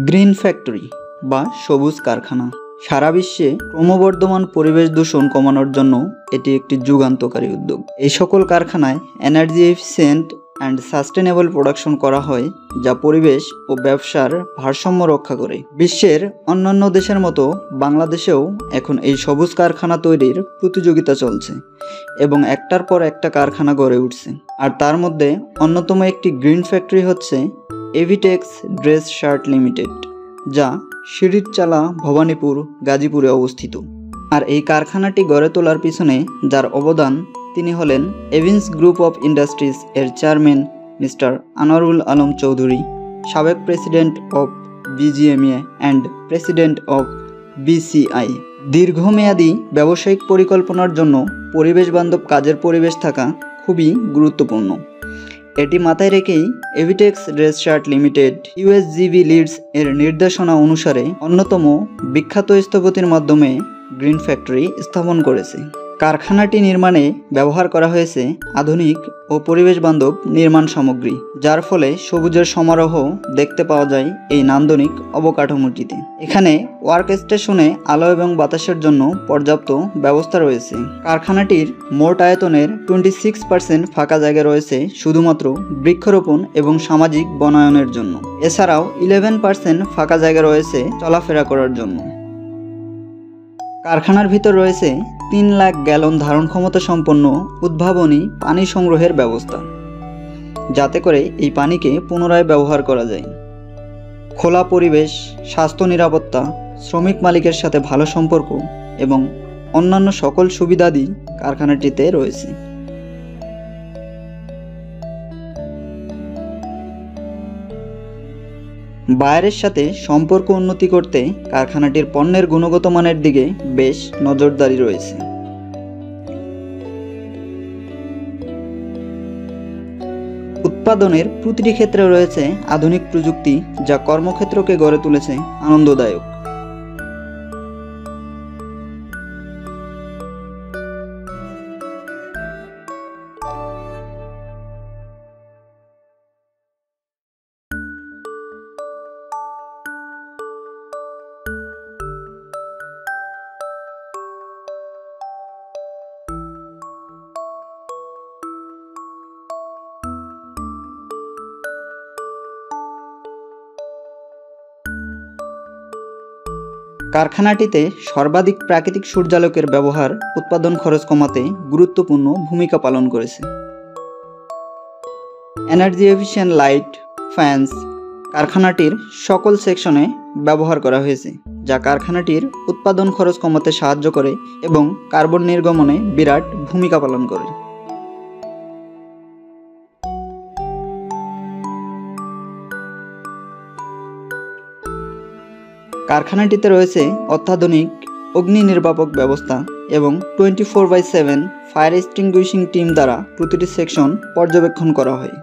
Green factory বা সবুজ কারখানা সারা বিশ্বে ক্রমবর্ধমান পরিবেশ দূষণ কমানোর জন্য এটি একটি যুগান্তকারী উদ্যোগ। এই সকল কারখানায় energy efficient and sustainable production করা হয়, যা পরিবেশ ও ব্যবসার ভারসাম্য রক্ষা করে। বিশ্বের অন্যান্য দেশের মতো বাংলাদেশেও এখন এই সবুজ কারখানা তৈরির প্রতিযোগিতা চলছে এবং একটার পর একটা কারখানা গড়ে উঠছে। আর তার মধ্যে অন্যতম একটি গ্রিন ফ্যাক্টরি হচ্ছে এভিটেক্স ড্রেস শার্ট লিমিটেড, যা শিরিরচালা, ভবানীপুর, গাজীপুরে অবস্থিত। আর এই কারখানাটি গড়ে তোলার পিছনে যার অবদান, তিনি হলেন এভিন্স গ্রুপ অফ ইন্ডাস্ট্রিজ এর চেয়ারম্যান মিস্টার আনোয়ারুল আলম চৌধুরী, সাবেক president of BGMA and president of BCI. দীর্ঘমেয়াদী ব্যবসায়িক পরিকল্পনার জন্য পরিবেশ বান্ধব কাজের পরিবেশ থাকা খুবই গুরুত্বপূর্ণ। এটি মাথায় রেখেই এভিটেক্স ড্রেস শার্ট লিমিটেড ইউএসজিবি লিডস এর নির্দেশনা অনুসারে অন্যতম বিখ্যাত স্থপতির মাধ্যমে গ্রিন ফ্যাক্টরি স্থাপন করেছে। কারখানাটি নির্মাণে ব্যবহার করা হয়েছে আধুনিক ও পরিবেশ বান্ধব নির্মাণ সামগ্রী, যার ফলে সবুজের সমারোহ দেখতে পাওয়া যায় এই নান্দনিক অবকাঠামোটিতে। এখানে ওয়ার্ক স্টেশনে আলো এবং বাতাসের জন্য পর্যাপ্ত ব্যবস্থা রয়েছে। কারখানাটির মোট আয়তনের 26% ফাঁকা জায়গা রয়েছে শুধুমাত্র বৃক্ষরোপণ এবং সামাজিক বনায়নের জন্য। এছাড়াও 11% ফাঁকা জায়গা রয়েছে চলাফেরা করার জন্য। কারখানার ভিতর রয়েছে 3 লাখ গ্যালন ধারণ ক্ষমতা সম্পন্ন উদ্ভাবনী পানি সংগ্রহের ব্যবস্থা, যাতে করে এই পানিকে পুনরায় ব্যবহার করা যায়। খোলা পরিবেশ, স্বাস্থ্য নিরাপত্তা, শ্রমিক মালিকের সাথে ভালো সম্পর্ক এবং অন্যান্য সকল সুবিধাদি কারখানাটিতে রয়েছে। বায়ারের সাথে সম্পর্ক উন্নতি করতে কারখানাটির পণ্যের গুণগত মানের দিকে বেশ নজরদারি রয়েছে। উৎপাদনের প্রতিটি ক্ষেত্রে রয়েছে আধুনিক প্রযুক্তি, যা কর্মক্ষেত্রকে গড়ে তুলেছে আনন্দদায়ক। কারখানাটিতে সর্বাধিক প্রাকৃতিক সূর্যালোকের ব্যবহার উৎপাদন খরচ কমাতে গুরুত্বপূর্ণ ভূমিকা পালন করেছে। এনার্জি এফিশিয়েন্ট লাইট, ফ্যানস কারখানাটির সকল সেকশনে ব্যবহার করা হয়েছে, যা কারখানাটির উৎপাদন খরচ কমাতে সাহায্য করে এবং কার্বন নির্গমনে বিরাট ভূমিকা পালন করে। কারখানাটিতে রয়েছে অত্যাধুনিক অগ্নি নির্বাপক ব্যবস্থা এবং 24/7 ফায়ার এক্সটিংগুইশিং টিম দ্বারা প্রতিটি সেকশন পর্যবেক্ষণ করা হয়।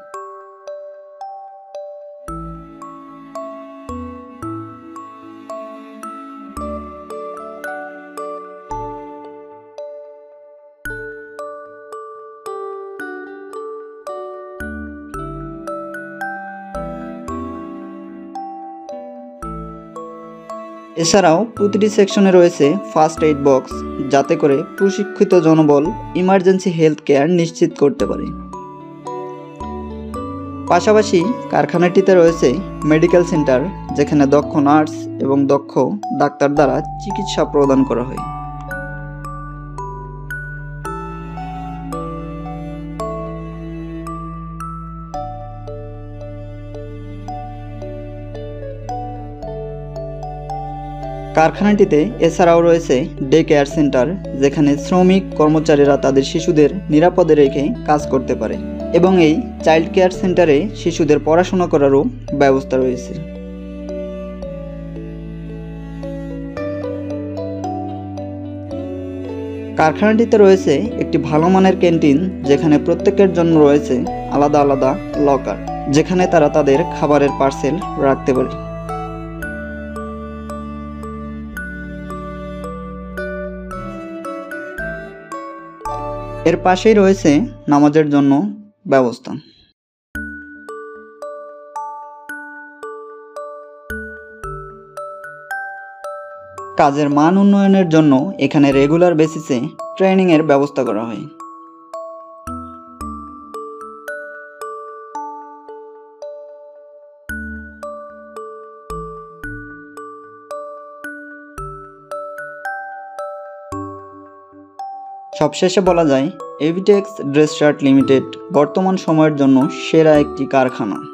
এছাড়াও প্রতিটি সেকশনে রয়েছে ফার্স্ট এইড বক্স, যাতে করে প্রশিক্ষিত জনবল ইমার্জেন্সি হেলথ কেয়ার নিশ্চিত করতে পারে। পাশাপাশি কারখানাটিতে রয়েছে মেডিকেল সেন্টার, যেখানে দক্ষ নার্স এবং দক্ষ ডাক্তার দ্বারা চিকিৎসা প্রদান করা হয়। কারখানাটিতে এছাড়াও রয়েছে ডে কেয়ার সেন্টার, যেখানে শ্রমিক কর্মচারীরা তাদের শিশুদের নিরাপদে রেখে কাজ করতে পারে, এবং এই চাইল্ড কেয়ার সেন্টারে শিশুদের পড়াশোনা করারও ব্যবস্থা রয়েছে। কারখানাটিতে রয়েছে একটি ভালো মানের ক্যান্টিন, যেখানে প্রত্যেকের জন্য রয়েছে আলাদা আলাদা লকার, যেখানে তারা তাদের খাবারের পার্সেল রাখতে পারে। এর পাশেই রয়েছে নামাজের জন্য ব্যবস্থা। কাজের মান উন্নয়নের জন্য এখানে রেগুলার বেসিসে ট্রেনিংয়ের ব্যবস্থা করা হয়। সবশেষে বলা যায় এভিটেক্স ড্রেস শার্ট লিমিটেড বর্তমান সময়ের জন্য সেরা একটি কারখানা।